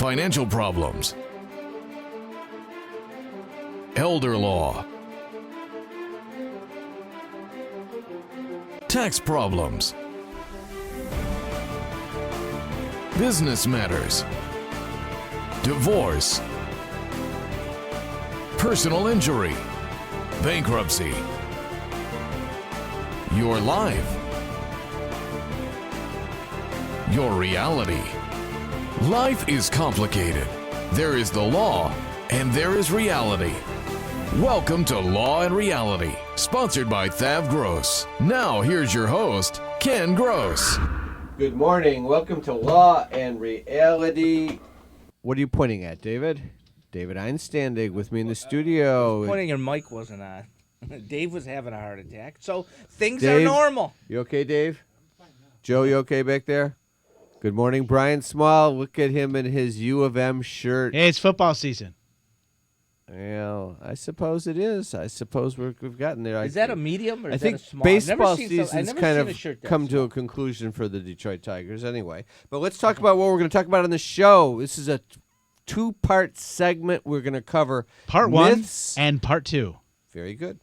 financial problems, elder law, tax problems, business matters, divorce, personal injury, bankruptcy, your life, your reality. Life is complicated. There is the law and there is reality. Welcome to Law and Reality, sponsored by Thav Gross. Now here's your host, Ken Gross. Good morning. Welcome to Law and Reality. What are you pointing at, David? David Einstandig with me in the studio. Pointing your mic wasn't on. Dave was having a heart attack. So things Dave, are normal. You okay, Dave? Joe, you okay back there? Good morning, Brian Small. Look at him in his U of M shirt. Hey, it's football season. Well, I suppose it is. I suppose we've gotten there. Is that a medium or I is think that a small? baseball season's kind of come to small. a conclusion for the Detroit Tigers anyway. But let's talk about what we're going to talk about on the show. This is a two-part segment. We're going to cover Part myths. 1 and Part 2. Very good.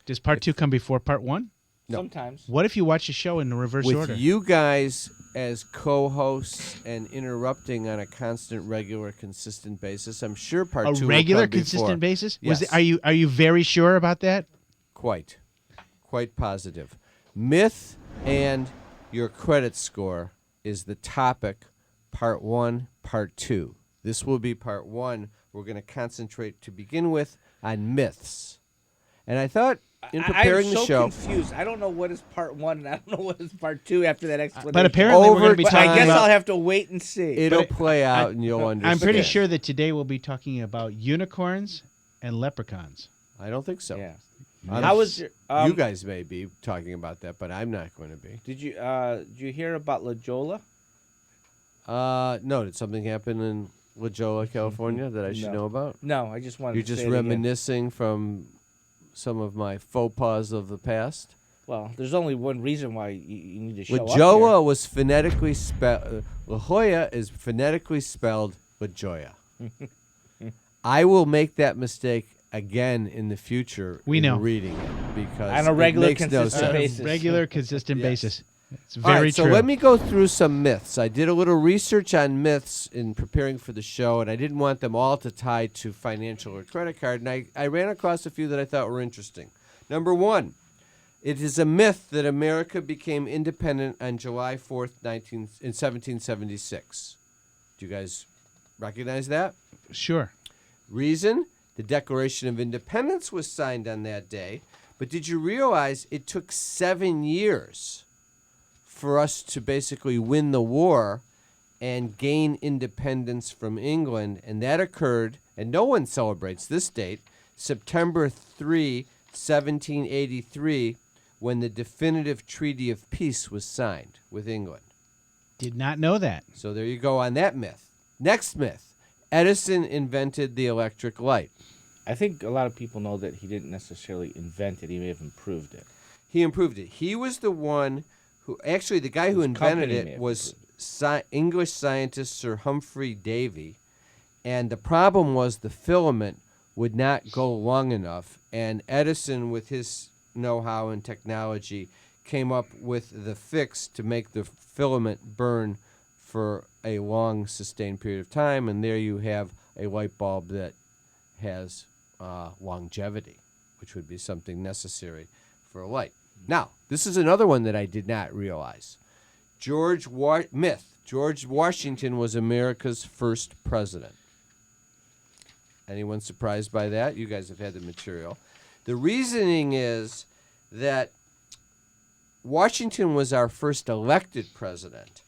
Does Part 2 come before Part 1? No. Sometimes. What if you watch the show in the reverse With order? you guys as co-hosts and interrupting on a constant, regular, consistent basis, I'm sure Part 2 a regular, will come consistent before. basis? Yes. Are you very sure about that? Quite positive. Myth and your credit score is the topic, Part 1, Part 2. This will be Part 1. We're going to concentrate to begin with on myths. And I thought in preparing I'm the so show, confused. I don't know what is Part 1 and I don't know what is Part 2 after that explanation. But apparently we're going to be But talking I guess about... I'll have to wait and see. it'll play out and you'll understand. I'm pretty sure that today we'll be talking about unicorns and leprechauns. I don't think so. Yeah. I'm- How was your, you guys may be talking about that, but I'm not going to be. Did you hear about La Jolla? No, did something happen in La Jolla, California that I should No. know about? No, I just wanted You're to just say it again. reminiscing from some of my faux pas of the past. Well, there's only one reason why you need to show La up Jolla was phonetically spelled. La Jolla is phonetically spelled La Jolla. I will make that mistake again in the future. We in know. reading it because On a regular, it makes no consistent sense. basis. Regular, consistent Yes. basis. It's All very right, so true. let me go through some myths. I did a little research on myths in preparing for the show, and I didn't want them all to tie to financial or credit card, and I ran across a few that I thought were interesting. Number 1, it is a myth that America became independent on July 4th, in 1776. Do you guys recognize that? Sure. Reason? The Declaration of Independence was signed on that day, but did you realize it took 7 years for us to basically win the war and gain independence from England? And that occurred, and no one celebrates this date, September 3, 1783, when the definitive Treaty of Peace was signed with England. Did not know that. So there you go on that myth. Next myth. Edison invented the electric light. I think a lot of people know that he didn't necessarily invent it. He may have improved it. He improved it. He was the one who, actually, the guy who His invented company may it have was English scientist Sir Humphrey Davy. And the problem was the filament would not go long enough. And Edison, with his know-how and technology, came up with the fix to make the filament burn for a long, sustained period of time. And there you have a light bulb that has longevity, which would be something necessary for a light. Now, this is another one that I did not realize. Myth. George Washington was America's first president. Anyone surprised by that? You guys have had the material. The reasoning is that Washington was our first elected president,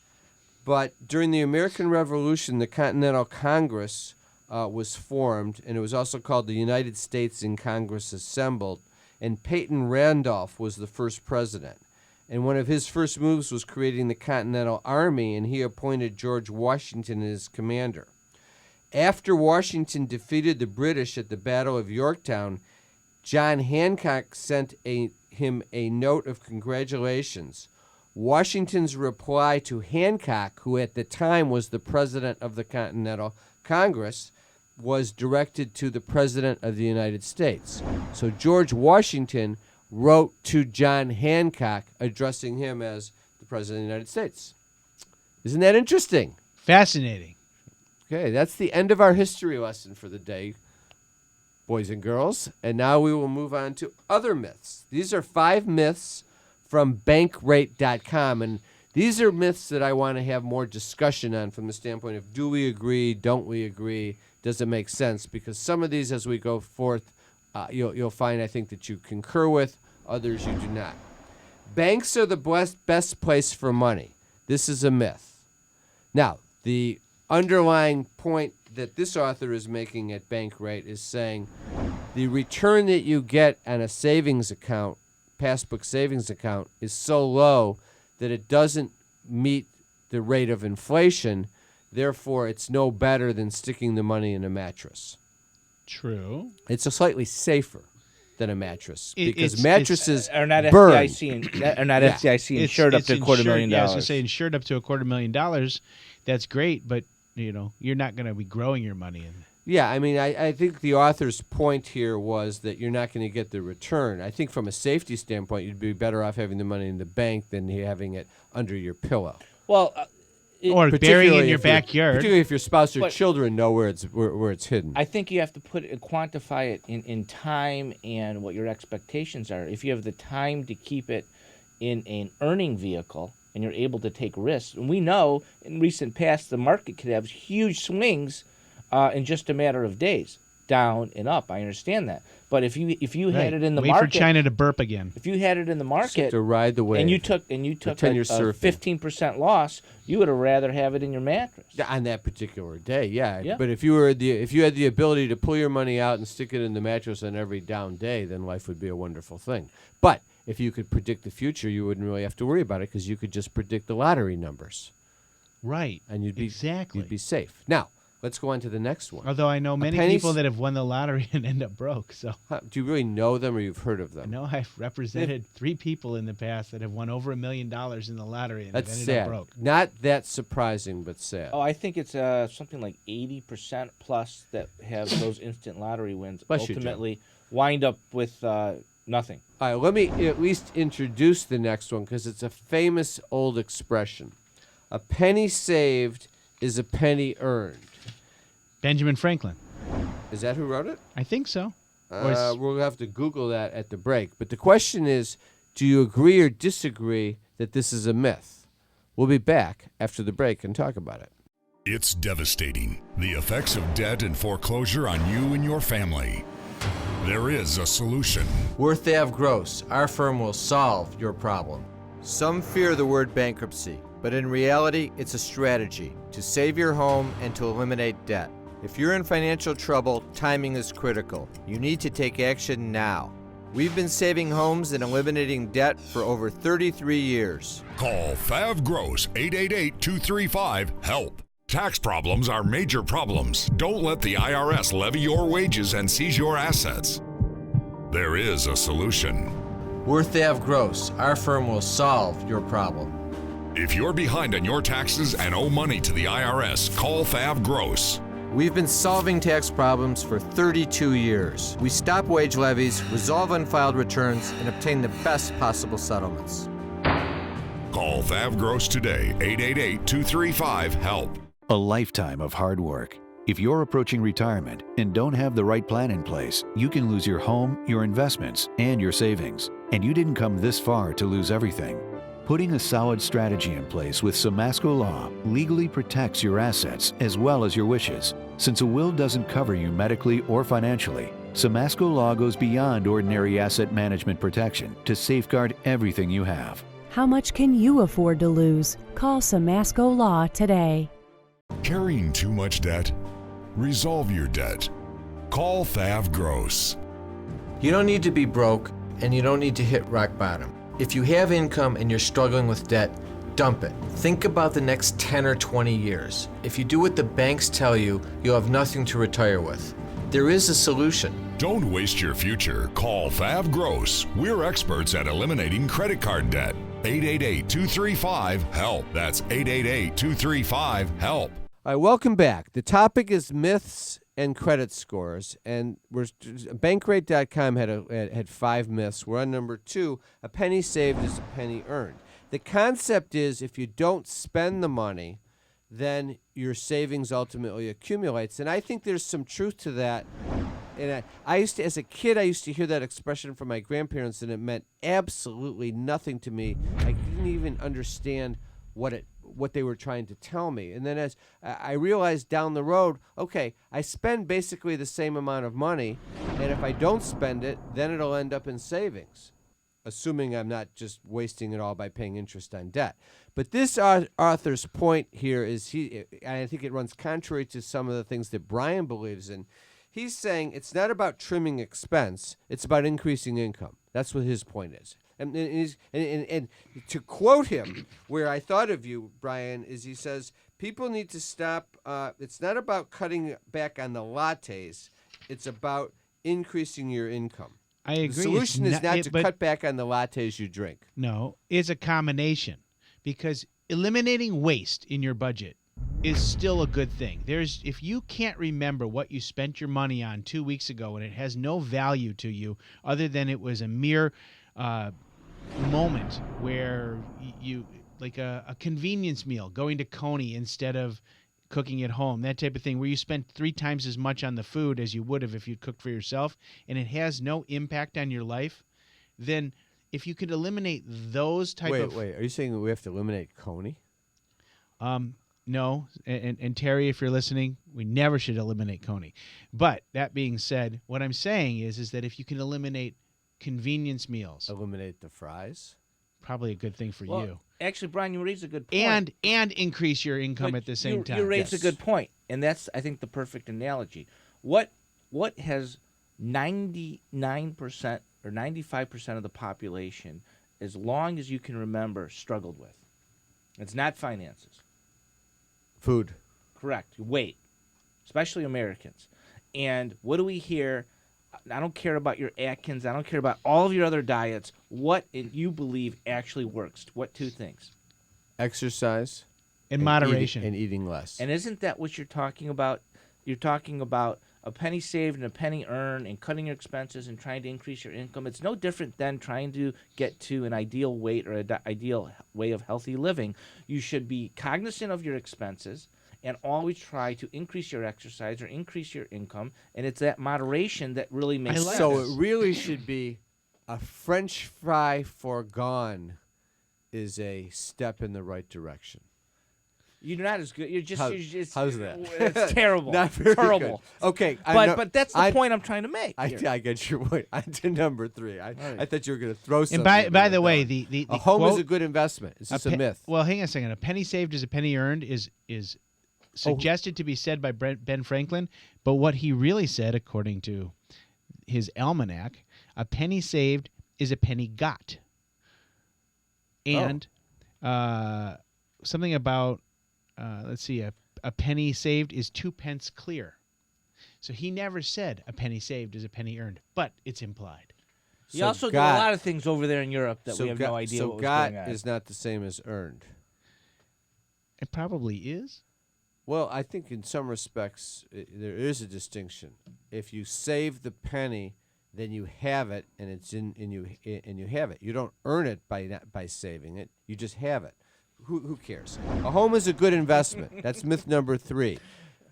but during the American Revolution, the Continental Congress was formed, and it was also called the United States in Congress Assembled, and Peyton Randolph was the first president. And one of his first moves was creating the Continental Army, and he appointed George Washington as commander. After Washington defeated the British at the Battle of Yorktown, John Hancock sent him a note of congratulations. Washington's reply to Hancock, who at the time was the president of the Continental Congress, was directed to the President of the United States. So George Washington wrote to John Hancock addressing him as the President of the United States. Isn't that interesting? Fascinating. Okay, that's the end of our history lesson for the day, boys and girls. And now we will move on to other myths. These are 5 myths from bankrate.com. And these are myths that I want to have more discussion on from the standpoint of, do we agree, don't we agree, does it make sense? Because some of these, as we go forth, you'll find, I think, that you concur with, others you do not. Banks are the best place for money. This is a myth. Now, the underlying point that this author is making at Bankrate is saying the return that you get on a savings account, passbook savings account, is so low that it doesn't meet the rate of inflation. Therefore, it's no better than sticking the money in a mattress. True. It's a slightly safer than a mattress because it's mattresses Are not burn. FDIC insured up to $250,000. Yeah, I was going to say insured up to $250,000. That's great, but you're not going to be growing your money in. Yeah, I mean, I think the author's point here was that you're not going to get the return. I think from a safety standpoint, you'd be better off having the money in the bank than having it under your pillow. Well, Or burying in your backyard. Particularly if your spouse or But- children know where it's hidden. I think you have to quantify it in time and what your expectations are. If you have the time to keep it in an earning vehicle and you're able to take risks, and we know in recent past the market could have huge swings in just a matter of days, down and up. I understand that, but if you had it in the Wait market, for China to burp again. if you had it in the market to ride the wave. and you took a you're surfing. 15% loss, you would have rather have it in your mattress. On that particular day, yeah. Yeah. But if you had the ability to pull your money out and stick it in the mattress on every down day, then life would be a wonderful thing. But if you could predict the future, you wouldn't really have to worry about it because you could just predict the lottery numbers, Right. and you'd be exactly. you'd be safe. Now, let's go on to the next one. Although I know many penny people s- that have won the lottery and end up broke. So Do you really know them, or you've heard of I them? know I've represented 3 people in the past that have won over $1 million in the lottery and That's have ended sad. up broke. Not that surprising, but sad. Oh, I think it's something like 80% plus that have those instant lottery wins Bless you, Joe. ultimately wind up with nothing. All right, let me at least introduce the next one because it's a famous old expression. A penny saved is a penny earned. Benjamin Franklin. Is that who wrote it? I think so. Or s- We'll have to Google that at the break. But the question is, do you agree or disagree that this is a myth? We'll be back after the break and talk about it. It's devastating. The effects of debt and foreclosure on you and your family. There is a solution. Worth Ave Gross, our firm will solve your problem. Some fear the word bankruptcy, but in reality, it's a strategy to save your home and to eliminate debt. If you're in financial trouble, timing is critical. You need to take action now. We've been saving homes and eliminating debt for over 33 years. Call Fav Gross 888-235-HELP. Tax problems are major problems. Don't let the IRS levy your wages and seize your assets. There is a solution. Worth Ave Gross, our firm will solve your problem. If you're behind on your taxes and owe money to the IRS, call Fav Gross. We've been solving tax problems for 32 years. We stop wage levies, resolve unfiled returns, and obtain the best possible settlements. Call Fav Gross today, 888-235-HELP. A lifetime of hard work. If you're approaching retirement and don't have the right plan in place, you can lose your home, your investments, and your savings. And you didn't come this far to lose everything. Putting a solid strategy in place with Samasco Law legally protects your assets as well as your wishes. Since a will doesn't cover you medically or financially, Samasco Law goes beyond ordinary asset management protection to safeguard everything you have. How much can you afford to lose? Call Samasco Law today. Carrying too much debt? Resolve your debt. Call Fav Gross. You don't need to be broke, and you don't need to hit rock bottom. If you have income and you're struggling with debt, dump it. Think about the next 10 or 20 years. If you do what the banks tell you, you'll have nothing to retire with. There is a solution. Don't waste your future. Call Fav Gross. We're experts at eliminating credit card debt. 888-235-HELP. That's 888-235-HELP. All right, welcome back. The topic is myths and credit scores, and Bankrate.com had 5 myths. We're on number 2. A penny saved is a penny earned. The concept is if you don't spend the money, then your savings ultimately accumulates, and I think there's some truth to that. And as a kid, I used to hear that expression from my grandparents, and it meant absolutely nothing to me. I didn't even understand what they were trying to tell me. And then as I realized down the road, okay, I spend basically the same amount of money, and if I don't spend it, then it'll end up in savings, assuming I'm not just wasting it all by paying interest on debt. But this author's point here is, I think it runs contrary to some of the things that Brian believes in. He's saying it's not about trimming expense, it's about increasing income. That's what his point is. And to quote him, where I thought of you, Brian, is he says, people need to stop. It's not about cutting back on the lattes. It's about increasing your income. I agree. The solution is not to cut back on the lattes you drink. No, it's a combination, because eliminating waste in your budget is still a good thing. If you can't remember what you spent your money on 2 weeks ago and it has no value to you other than it was a mere moment where you like a convenience meal, going to Coney instead of cooking at home, that type of thing, where you spent 3 times as much on the food as you would have if you cooked for yourself, and it has no impact on your life, then if you could eliminate those type of... Wait, are you saying we have to eliminate Coney? No, and Terry, if you're listening, we never should eliminate Coney. But that being said, what I'm saying is that if you can eliminate convenience meals, Eliminate the fries? probably a good thing for you. Actually, Brian, you raised a good point. And increase your income at the same time. You raised Yes. a good point, and that's, I think, the perfect analogy. What has 99% or 95% of the population, as long as you can remember, struggled with? It's not finances. Food. Correct. Weight, especially Americans. And what do we hear? I don't care about your Atkins. I don't care about all of your other diets. What you believe actually works? What 2 things? Exercise. In moderation. And eating less. And isn't that what you're talking about? You're talking about a penny saved and a penny earned and cutting your expenses and trying to increase your income. It's no different than trying to get to an ideal weight or an ideal way of healthy living. You should be cognizant of your expenses and always try to increase your exercise or increase your income. And it's that moderation that really makes sense. So it really should be a French fry foregone is a step in the right direction. You're not as good. You're just. How's that? It's terrible. Not very terrible. good. Okay, But that's the point I'm trying to make. I get your point. I did number 3. I thought you were going to throw something. And by the way, the a home quote, is a good investment. Is this a myth? Well, hang on a second. A penny saved is a penny earned is suggested to be said by Ben Franklin, but what he really said, according to his almanac, a penny saved is a penny got. And something about, let's see, a penny saved is 2 pence clear. So he never said a penny saved is a penny earned, but it's implied. You also do a lot of things over there in Europe that we have no idea what was going on. So got is not the same as earned. It probably is. Well, I think in some respects there is a distinction. If you save the penny, then you have it, and it's in, and you have it. You don't earn it by saving it. You just have it. Who cares? A home is a good investment. That's myth number 3.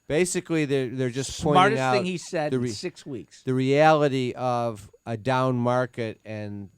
Basically, they're just pointing out smartest thing he said in 6 weeks. The reality of a down market and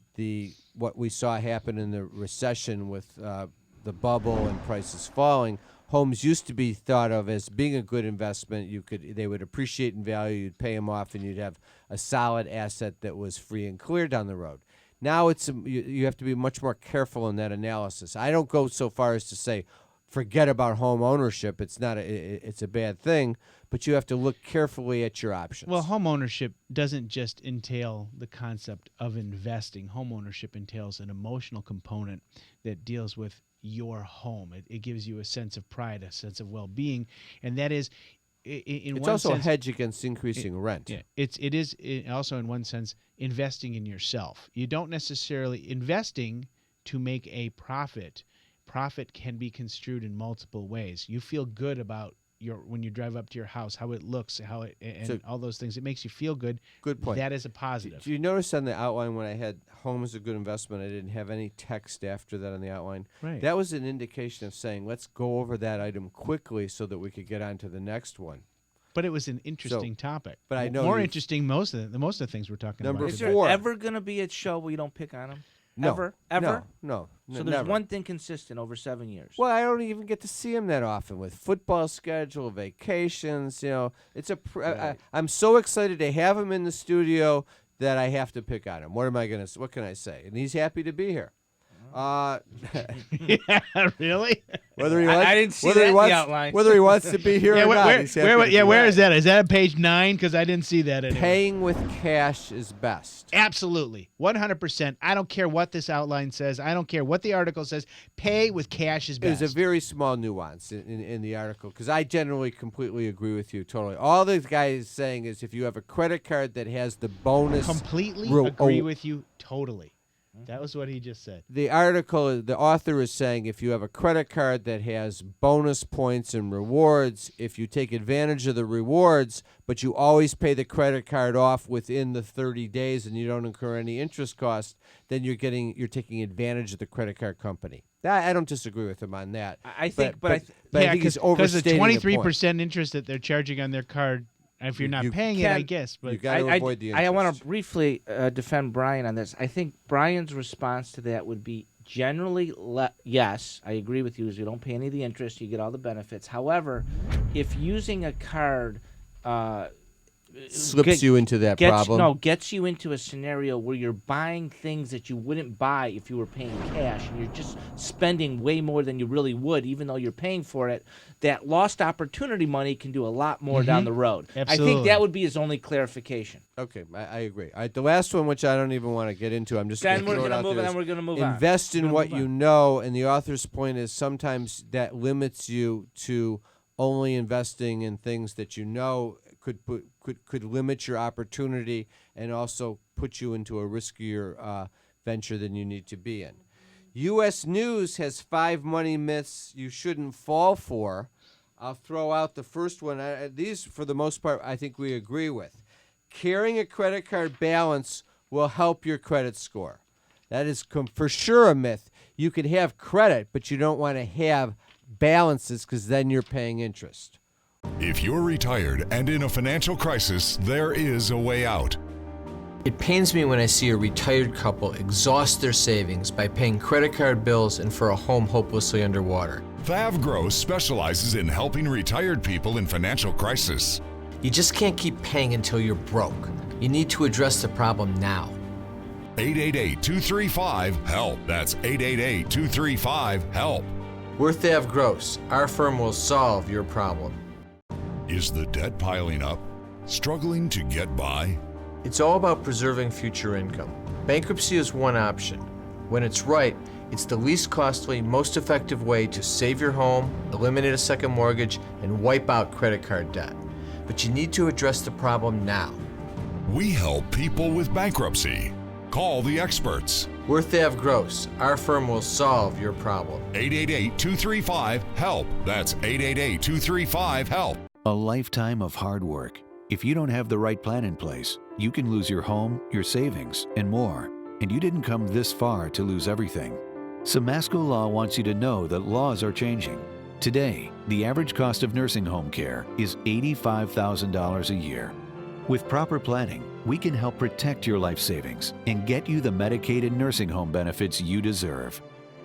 what we saw happen in the recession with the bubble and prices falling. Homes used to be thought of as being a good investment. They would appreciate in value. You'd pay them off, and you'd have a solid asset that was free and clear down the road. Now you have to be much more careful in that analysis. I don't go so far as to say forget about home ownership. It's not it's a bad thing, but you have to look carefully at your options. Well, home ownership doesn't just entail the concept of investing. Home ownership entails an emotional component that deals with your home. It gives you a sense of pride, a sense of well-being, and that is, it's also a hedge against increasing rent. Yeah, it is also in one sense investing in yourself. You don't necessarily investing to make a profit. Profit can be construed in multiple ways. You feel good about when you drive up to your house, how it looks, all those things. It makes you feel good. Good point. That is a positive. Do you notice on the outline when I had home is a good investment, I didn't have any text after that on the outline? Right. That was an indication of saying, let's go over that item quickly so that we could get on to the next one. But it was an interesting topic. But I know more you- interesting most of the things we're talking Number about. Is today. four. there ever going to be a show where you don't pick on them? No. Ever? No. So there's never. one thing consistent over 7 years. Well, I don't even get to see him that often with football schedule, vacations. It's I'm so excited to have him in the studio that I have to pick on him. What can I say? And he's happy to be here. Yeah, really? Whether he I wants, didn't see whether that he in the wants, outline. whether he wants to be here Yeah, or not, where he's happy to be where here. is that? Is that page 9? Because I didn't see that anywhere. Paying with cash is best. Absolutely. 100%. I don't care what this outline says. I don't care what the article says. Pay with cash is best. There's a very small nuance in the article because I generally completely agree with you totally. All the guy is saying is if you have a credit card that has the bonus. Completely Ro- agree oh. with you totally. That was what he just said. The author is saying if you have a credit card that has bonus points and rewards, if you take advantage of the rewards, but you always pay the credit card off within the 30 days and you don't incur any interest cost, then you're taking advantage of the credit card company. I don't disagree with him on that. I think, but I think he's because the overstating the point. 23% interest that they're charging on their card, if you're not You paying it, I guess. But You got to avoid the interest. I want to briefly defend Brian on this. I think Brian's response to that would be generally yes, I agree with you. Is you don't pay any of the interest, you get all the benefits. However, if using a card slips you into that problem. Gets you into a scenario where you're buying things that you wouldn't buy if you were paying cash, and you're just spending way more than you really would, even though you're paying for it. That lost opportunity money can do a lot more down the road. Absolutely. I think that would be his only clarification. Okay, I agree. All right, the last one, which I don't even want to get into, I'm just Then going we're to throw it going to out move there, on. is Then we're going to move on. invest in We're what gonna you move know, and the author's point is sometimes that limits you to only investing in things that you know could limit your opportunity and also put you into a riskier venture than you need to be in. U.S. News has 5 money myths you shouldn't fall for. I'll throw out the first one. These, for the most part, I think we agree with. Carrying a credit card balance will help your credit score. That is for sure a myth. You can have credit, but you don't want to have balances because then you're paying interest. If you're retired and in a financial crisis, there is a way out. It pains me when I see a retired couple exhaust their savings by paying credit card bills and for a home hopelessly underwater. Thav Gross specializes in helping retired people in financial crisis. You just can't keep paying until you're broke. You need to address the problem now. 888-235-HELP. That's 888-235-HELP. We're Thav Gross. Our firm will solve your problem. Is the debt piling up? Struggling to get by? It's all about preserving future income. Bankruptcy is one option. When it's right, it's the least costly, most effective way to save your home, eliminate a second mortgage, and wipe out credit card debt. But you need to address the problem now. We help people with bankruptcy. Call the experts. We're Thav Gross. Our firm will solve your problem. 888-235-HELP. That's 888-235-HELP. A lifetime of hard work. If you don't have the right plan in place, you can lose your home, your savings, and more. And you didn't come this far to lose everything. Samasco Law wants you to know that laws are changing. Today, the average cost of nursing home care is $85,000 a year. With proper planning, we can help protect your life savings and get you the Medicaid nursing home benefits you deserve.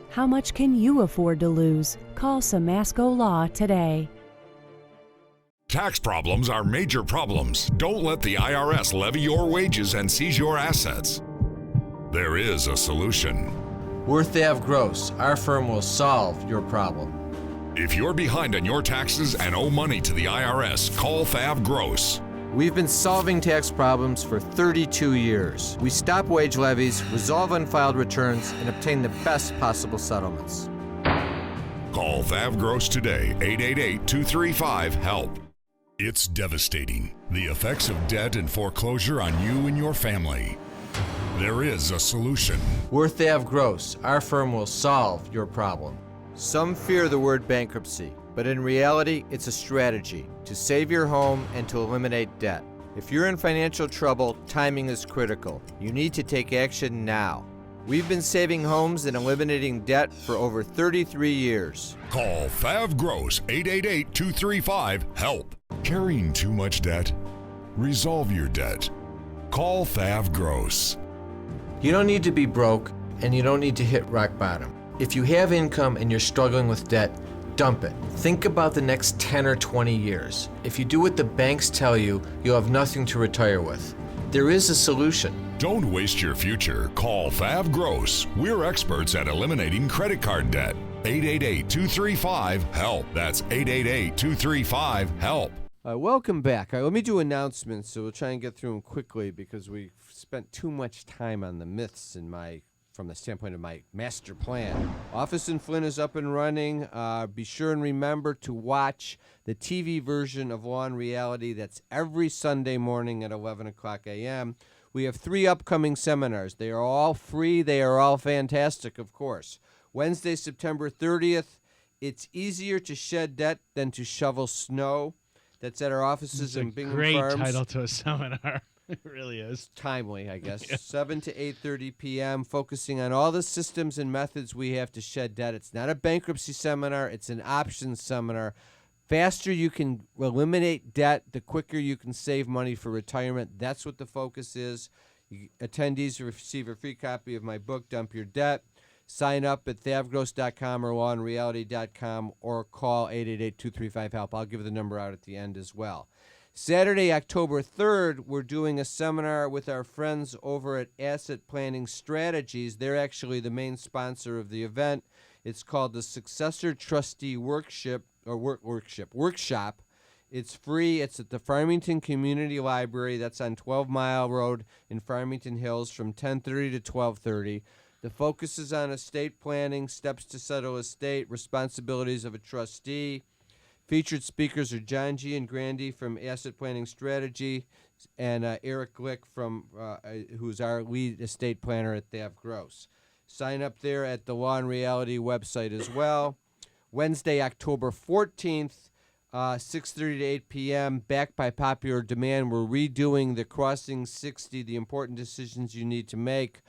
How much can you afford to lose? Call Samasco Law today. Tax problems are major problems. Don't let the IRS levy your wages and seize your assets. There is a solution. We're Thav Gross. Our firm will solve your problem. If you're behind on your taxes and owe money to the IRS, call Thav Gross. We've been solving tax problems for 32 years. We stop wage levies, resolve unfiled returns, and obtain the best possible settlements. Call Thav Gross today, 888-235-HELP. It's devastating, the effects of debt and foreclosure on you and your family. There is a solution. We're Thav Gross. Our firm will solve your problem. Some fear the word bankruptcy, but in reality, it's a strategy to save your home and to eliminate debt. If you're in financial trouble, timing is critical. You need to take action now. We've been saving homes and eliminating debt for over 33 years. Call Thav Gross 888-235-HELP. Carrying too much debt? Resolve your debt. Call Thav Gross. You don't need to be broke, and you don't need to hit rock bottom. If you have income and you're struggling with debt, dump it. Think about the next 10 or 20 years. If you do what the banks tell you, you'll have nothing to retire with. There is a solution. Don't waste your future. Call Thav Gross. We're experts at eliminating credit card debt. 888-235-HELP. That's 888-235-HELP. Welcome back. All right, let me do announcements, so we'll try and get through them quickly because we've spent too much time on the myths from the standpoint of my master plan. Office in Flint is up and running. Be sure and remember to watch the TV version of Law and Reality. That's every Sunday morning at 11 o'clock a.m. We have 3 upcoming seminars. They are all free. They are all fantastic, of course. Wednesday, September 30th, it's easier to shed debt than to shovel snow. That's at our offices in Bingham Farms. Great title to a seminar. It really is. Timely, I guess. 7 to 8:30 p.m., focusing on all the systems and methods we have to shed debt. It's not a bankruptcy seminar. It's an options seminar. Faster you can eliminate debt, the quicker you can save money for retirement. That's what the focus is. Attendees receive a free copy of my book, Dump Your Debt. Sign up at thavgross.com or lawandreality.com or call 888-235-HELP. I'll give the number out at the end as well. Saturday, October 3rd, we're doing a seminar with our friends over at Asset Planning Strategies. They're actually the main sponsor of the event. It's called the Successor Trustee Workshop. It's free. It's at the Farmington Community Library. That's on 12 Mile Road in Farmington Hills from 10:30 to 12:30. The focus is on estate planning, steps to settle estate, responsibilities of a trustee. Featured speakers are John G. and Grandy from Asset Planning Strategy and Eric Glick, who's our lead estate planner at Thav Gross. Sign up there at the Law and Reality website as well. Wednesday, October 14th, 6:30 to 8 p.m., back by popular demand. We're redoing the Crossing 60, the important decisions you need to make,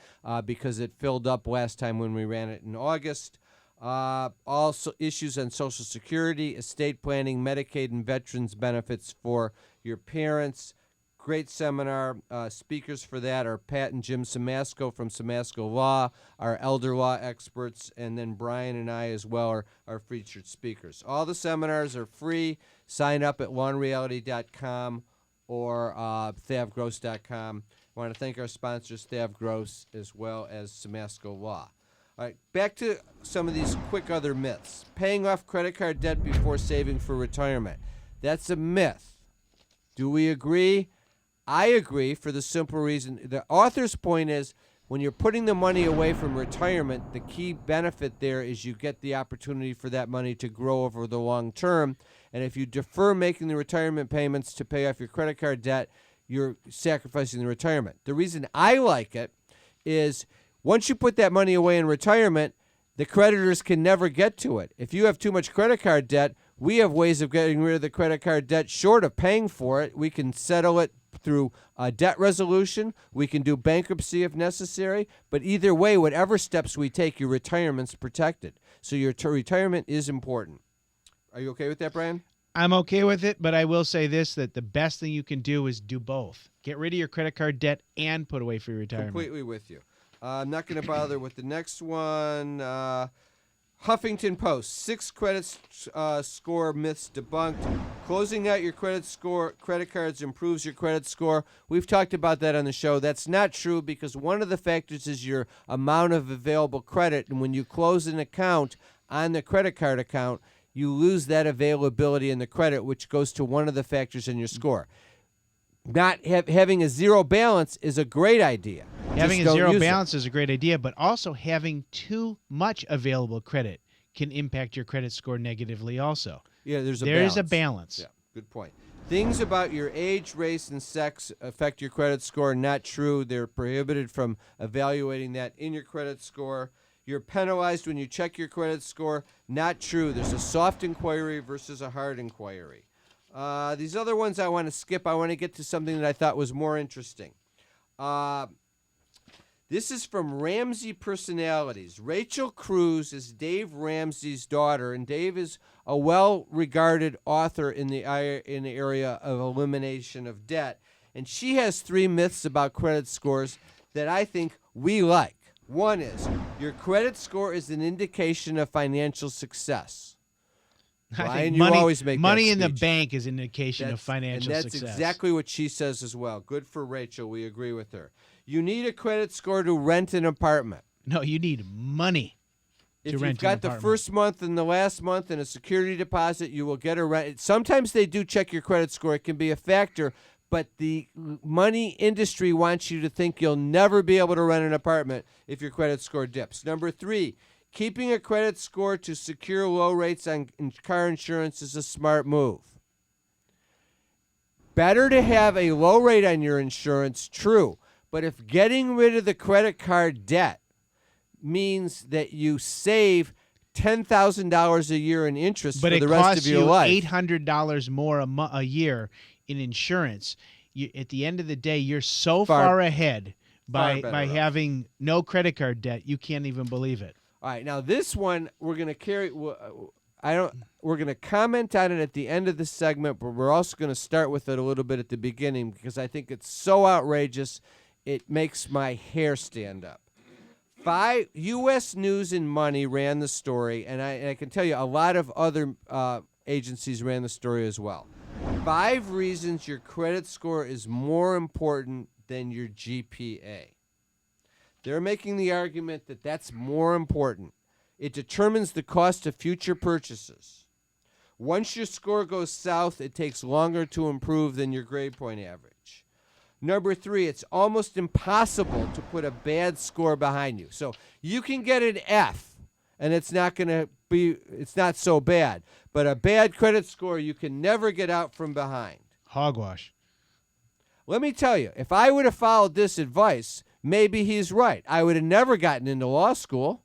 because it filled up last time when we ran it in August. Also issues on Social Security, estate planning, Medicaid, and veterans benefits for your parents. Great seminar. Speakers for that are Pat and Jim Samasco from Samasco Law, our elder law experts, and then Brian and I as well are featured speakers. All the seminars are free. Sign up at lawandreality.com or thavgross.com. I want to thank our sponsors, Thav Gross, as well as Samasco Law. All right, back to some of these quick other myths. Paying off credit card debt before saving for retirement. That's a myth. Do we agree? I agree for the simple reason. The author's point is when you're putting the money away from retirement, the key benefit there is you get the opportunity for that money to grow over the long term. And if you defer making the retirement payments to pay off your credit card debt, you're sacrificing the retirement. The reason I like it is once you put that money away in retirement, the creditors can never get to it. If you have too much credit card debt, we have ways of getting rid of the credit card debt short of paying for it. We can settle it through debt resolution. We can do bankruptcy if necessary. But either way, whatever steps we take, your retirement's protected. So your retirement is important. Are you okay with that, Brian? I'm okay with it, but I will say this, that the best thing you can do is do both. Get rid of your credit card debt and put away for your retirement. Completely with you. I'm not going to bother with the next one. Huffington Post, 6 credit score myths debunked. Closing out your credit cards improves your credit score. We've talked about that on the show. That's not true because one of the factors is your amount of available credit. And when you close an account on the credit card account, you lose that availability in the credit, which goes to one of the factors in your score. Not having a zero balance is a great idea. Having a zero balance is a great idea, but also having too much available credit can impact your credit score negatively also. Yeah, there is a balance. Yeah. Good point. Things about your age, race, and sex affect your credit score. Not true. They're prohibited from evaluating that in your credit score. You're penalized when you check your credit score. Not true. There's a soft inquiry versus a hard inquiry. These other ones I want to skip. I want to get to something that I thought was more interesting. This is from Ramsey Personalities. Rachel Cruz is Dave Ramsey's daughter, and Dave is a well-regarded author in the area of elimination of debt. And she has 3 myths about credit scores that I think we like. One is, your credit score is an indication of financial success. Brian, you always make money that in the speech. bank is an indication of financial and that's success. exactly what she says as well. Good for Rachel. We agree with her. You need a credit score to rent an apartment. No, you need money to If rent you've got an the apartment. first month and the last month and a security deposit, you will get a rent. Sometimes they do check your credit score. It can be a factor, but the money industry wants you to think you'll never be able to rent an apartment if your credit score dips. Number 3, keeping a credit score to secure low rates on car insurance is a smart move. Better to have a low rate on your insurance, true. But if getting rid of the credit card debt means that you save $10,000 a year in interest but for the rest of your life, it costs you $800 more a year in insurance. At the end of the day, you're so far ahead by having no credit card debt, you can't even believe it. All right, now this one we're going to carry. We're going to comment on it at the end of the segment, but we're also going to start with it a little bit at the beginning because I think it's so outrageous, it makes my hair stand up. U.S. News and Money ran the story, and I can tell you a lot of other agencies ran the story as well. 5 reasons your credit score is more important than your GPA. They're making the argument that that's more important. It determines the cost of future purchases. Once your score goes south, it takes longer to improve than your grade point average. Number 3, it's almost impossible to put a bad score behind you. So you can get an F, and it's not so bad. But a bad credit score, you can never get out from behind. Hogwash. Let me tell you, if I would have followed this advice, maybe he's right. I would have never gotten into law school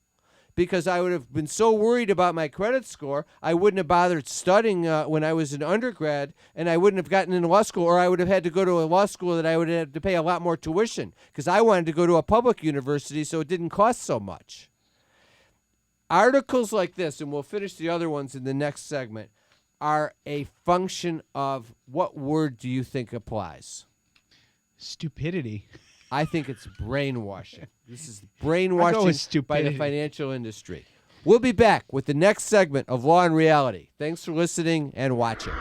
because I would have been so worried about my credit score, I wouldn't have bothered studying when I was an undergrad, and I wouldn't have gotten into law school, or I would have had to go to a law school that I would have to pay a lot more tuition because I wanted to go to a public university so it didn't cost so much. Articles like this, and we'll finish the other ones in the next segment, are a function of what word do you think applies? Stupidity. I think it's brainwashing. This is I'll go brainwashing with by the stupidity. financial industry. We'll be back with the next segment of Law and Reality. Thanks for listening and watching.